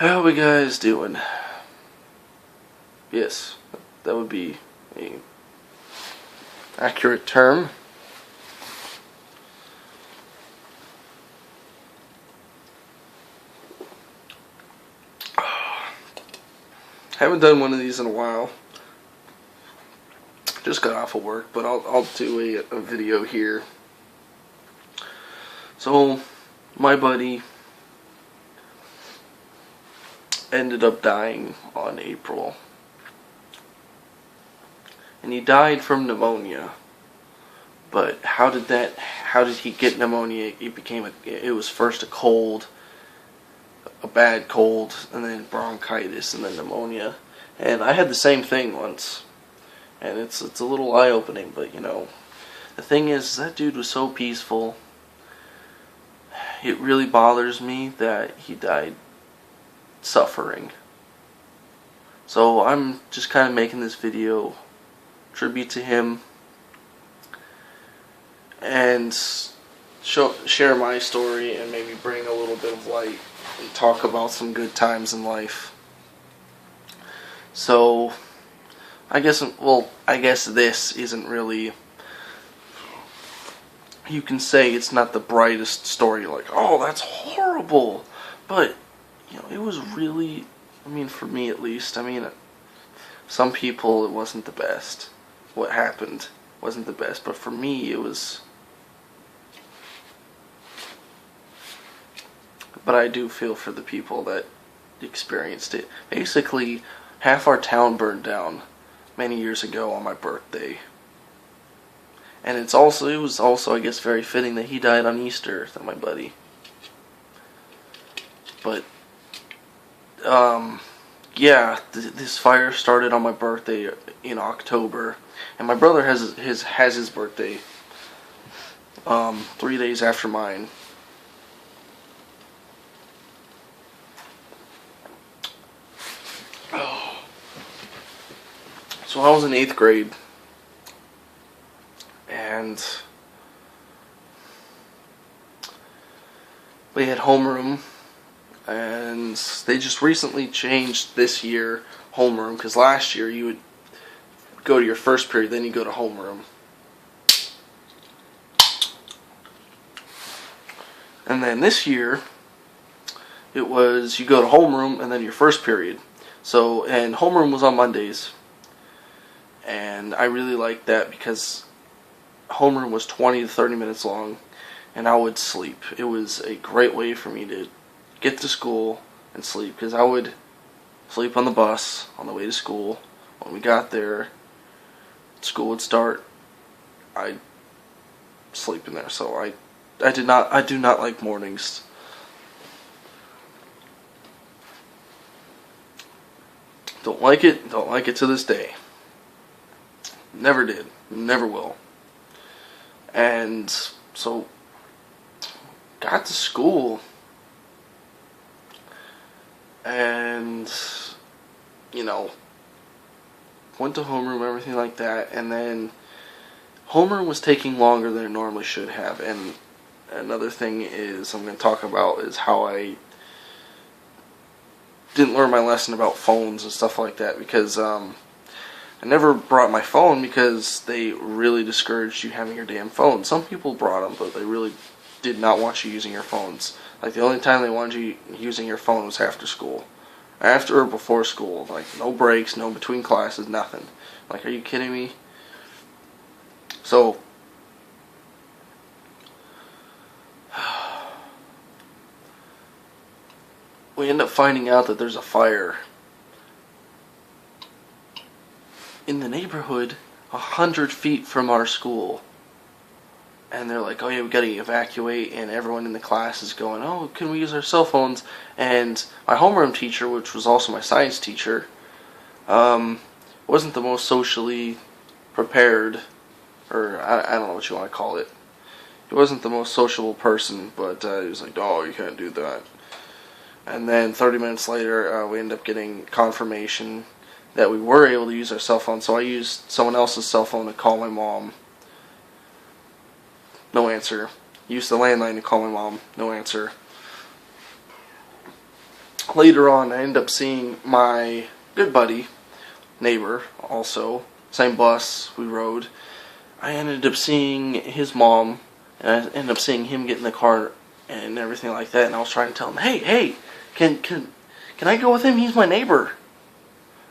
How we guys doing? Yes, that would be a accurate term. Haven't done one of these in a while. Just got off of work, but I'll do a video here. So, my buddy ended up dying on April. And he died from pneumonia. But how did he get pneumonia? It was first a cold, a bad cold, and then bronchitis, and then pneumonia. And I had the same thing once. And it's a little eye-opening, but you know, the thing is, that dude was so peaceful. It really bothers me that he died suffering. So I'm just kind of making this video tribute to him and share my story and maybe bring a little bit of light and talk about some good times in life. So I guess this isn't really, you can say it's not the brightest story, like, oh, that's horrible, but you know, it was really, I mean, for me at least, I mean, some people it wasn't the best. What happened wasn't the best, but for me it was. But I do feel for the people that experienced it. Basically, half our town burned down many years ago on my birthday. And it was also, I guess, very fitting that he died on Easter, that my buddy. But, yeah, this fire started on my birthday in October. And my brother has his birthday 3 days after mine. So I was in 8th grade, and we had homeroom, and they just recently changed this year homeroom, because last year you would go to your first period, then you go to homeroom. And then this year, it was you go to homeroom and then your first period. So, and homeroom was on Mondays. And I really liked that because homeroom was 20 to 30 minutes long, and I would sleep. It was a great way for me to get to school and sleep, because I would sleep on the bus on the way to school. When we got there, school would start, I'd sleep in there. So I do not like mornings. Don't like it to this day. Never did. Never will. And so, got to school, and, you know, went to homeroom, everything like that, and then homeroom was taking longer than it normally should have. And another thing is I'm going to talk about is how I didn't learn my lesson about phones and stuff like that, because I never brought my phone because they really discouraged you having your damn phone. Some people brought them, but they really did not want you using your phones. Like, the only time they wanted you using your phone was after school. After or before school. Like, no breaks, no between classes, nothing. Like, are you kidding me? So, we end up finding out that there's a fire in the neighborhood 100 feet from our school. And they're like, oh yeah, we gotta evacuate, and everyone in the class is going, oh, can we use our cell phones? And my homeroom teacher, which was also my science teacher, wasn't the most socially prepared, or I don't know what you want to call it. He wasn't the most sociable person, but he was like, oh, you can't do that. And then 30 minutes later, we ended up getting confirmation that we were able to use our cell phone. So I used someone else's cell phone to call my mom. No answer. Used the landline to call my mom. No answer. later on, I ended up seeing my good buddy, neighbor, also, same bus we rode. I ended up seeing his mom, and I ended up seeing him get in the car and everything like that. And I was trying to tell him, hey, can I go with him? He's my neighbor.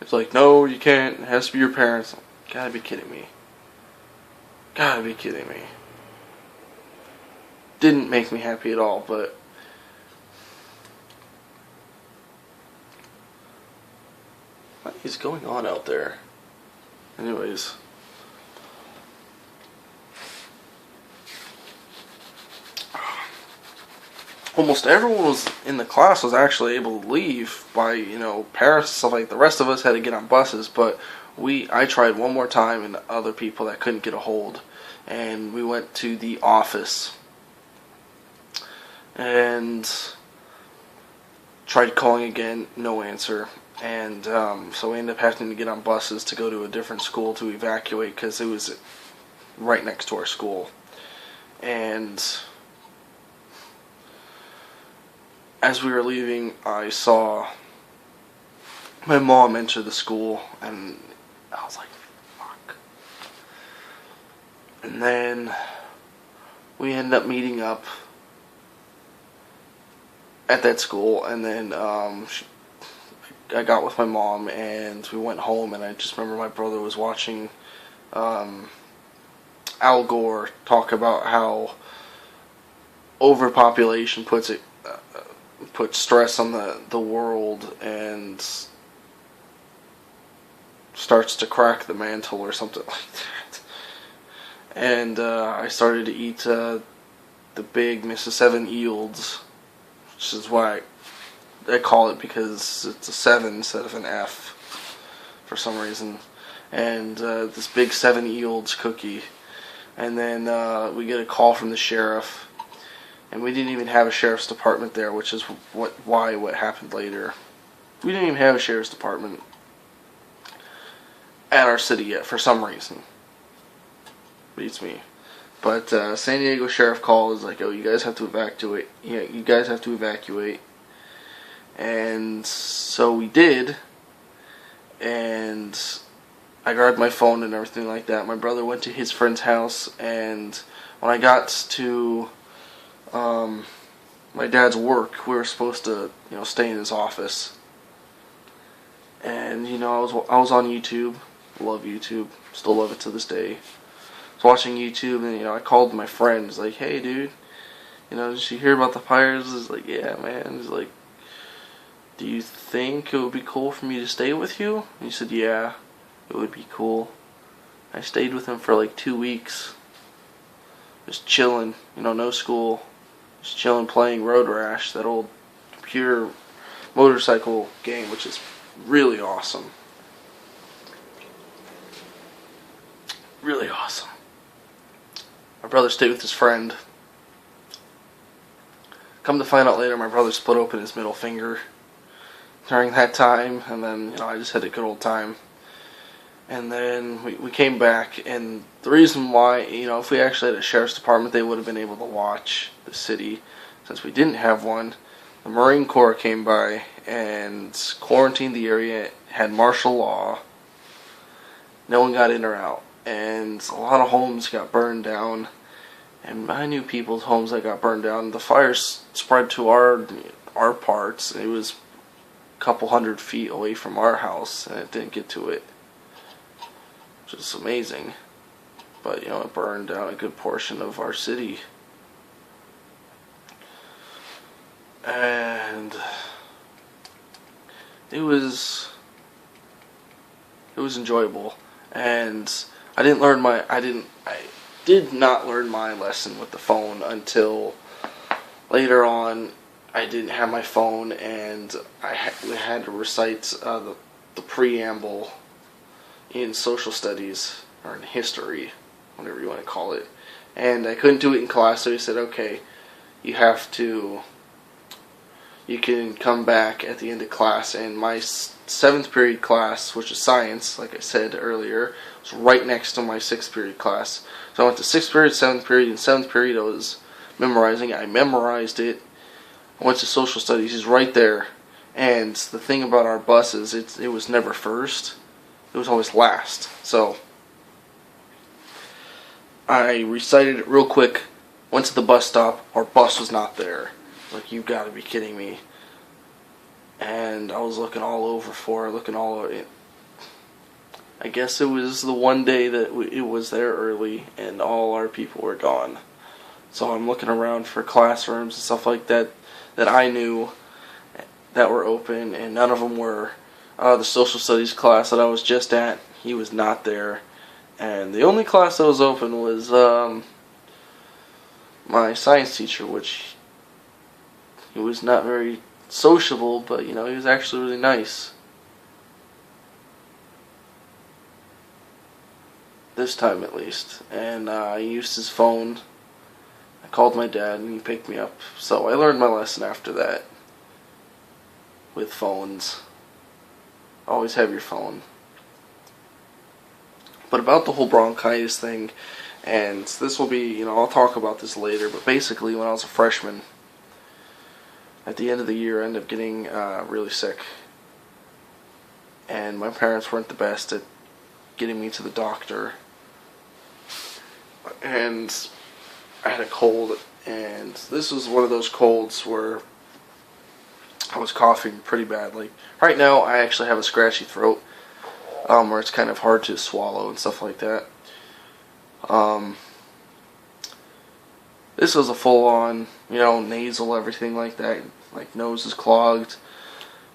It's like, no, you can't. It has to be your parents. Gotta be kidding me. Gotta be kidding me. Didn't make me happy at all, but what is going on out there? Anyways. Almost everyone was in the class was actually able to leave by, parents and stuff like that. The rest of us had to get on buses, but I tried one more time and other people that couldn't get a hold. And we went to the office and tried calling again, no answer. And so we ended up having to get on buses to go to a different school to evacuate because it was right next to our school. And as we were leaving, I saw my mom enter the school, and I was like, fuck. And then we ended up meeting up at that school, and then I got with my mom, and we went home, and I just remember my brother was watching Al Gore talk about how overpopulation puts stress on the world and starts to crack the mantle or something like that. And I started to eat the big Mrs. 7 Eels, which is why I call it, because it's a 7 instead of an F for some reason. And this big 7 Eels cookie. And then we get a call from the sheriff. And we didn't even have a sheriff's department there, which is what happened later. We didn't even have a sheriff's department at our city yet, for some reason. Beats me. But San Diego sheriff called, is like, oh, you guys have to evacuate. Yeah, you guys have to evacuate. And so we did. And I grabbed my phone and everything like that. My brother went to his friend's house, and when I got to my dad's work, we were supposed to, stay in his office. And, I was on YouTube. Love YouTube. Still love it to this day. I was watching YouTube, and, I called my friend. He's like, hey, dude, did you hear about the fires? He's like, yeah, man. He's like, do you think it would be cool for me to stay with you? And he said, yeah, it would be cool. I stayed with him for like 2 weeks. Just chilling, no school. Just chilling, playing Road Rash, that old pure motorcycle game, which is really awesome. Really awesome. My brother stayed with his friend. Come to find out later, my brother split open his middle finger during that time, and then, I just had a good old time. And then we came back, and the reason why, if we actually had a sheriff's department, they would have been able to watch the city. Since we didn't have one, the Marine Corps came by and quarantined the area, had martial law. No one got in or out. And a lot of homes got burned down. And I knew people's homes that got burned down. The fires spread to our parts. It was a couple 100 feet away from our house, and it didn't get to it. Which is amazing. But, it burned down a good portion of our city. And it was enjoyable. And I did not learn my lesson with the phone until later on. I didn't have my phone, and we had to recite the preamble in social studies, or in history, whatever you want to call it. And I couldn't do it in class, so he said, okay, you can come back at the end of class. And my 7th period class, which is science, like I said earlier, was right next to my 6th period class. So I went to 6th period, 7th period, and 7th period I was memorizing. I memorized it. I went to social studies. He's right there. And the thing about our buses, it was never first. It was always last. So I recited it real quick, went to the bus stop, our bus was not there. Like, you gotta be kidding me. And I was looking all over for it, looking all over it. I guess it was the one day that it was there early and all our people were gone. So I'm looking around for classrooms and stuff like that that I knew that were open, and none of them were. The social studies class that I was just at, he was not there. And the only class that was open was my science teacher, which he was not very sociable, but he was actually really nice. This time at least. And I used his phone. I called my dad and he picked me up. So I learned my lesson after that. With phones. Always have your phone. But about the whole bronchitis thing, and this will be, I'll talk about this later, but basically when I was a freshman, at the end of the year, I ended up getting really sick. And my parents weren't the best at getting me to the doctor. And I had a cold, and this was one of those colds where I was coughing pretty badly. Right now, I actually have a scratchy throat, where it's kind of hard to swallow and stuff like that. This was a full-on, nasal, everything like that. Like, nose is clogged.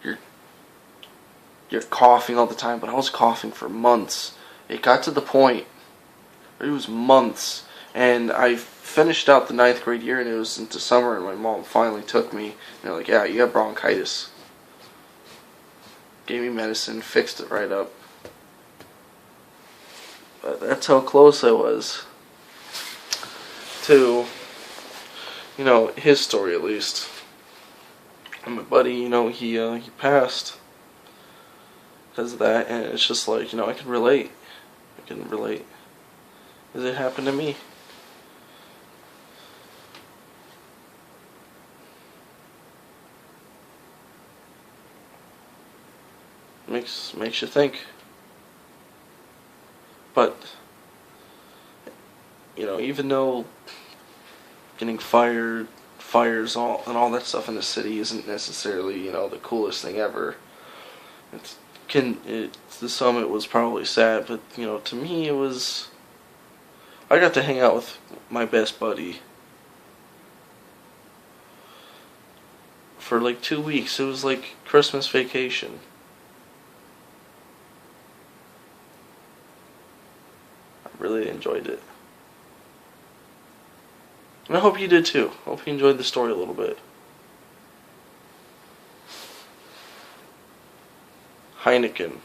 You're coughing all the time, but I was coughing for months. It got to the point, it was months, and I finished out the 9th grade year, and it was into summer, and my mom finally took me, and they're like, yeah, you got bronchitis. Gave me medicine, fixed it right up. But that's how close I was to, his story at least. And my buddy, he passed because of that, and it's just like, I can relate. Because it happened to me. Makes you think. But even though getting fires and all that stuff in the city isn't necessarily the coolest thing ever, the summit was probably sad, but to me it was. I got to hang out with my best buddy for like 2 weeks. It was like Christmas vacation. I really enjoyed it. And I hope you did too. I hope you enjoyed the story a little bit. Heineken.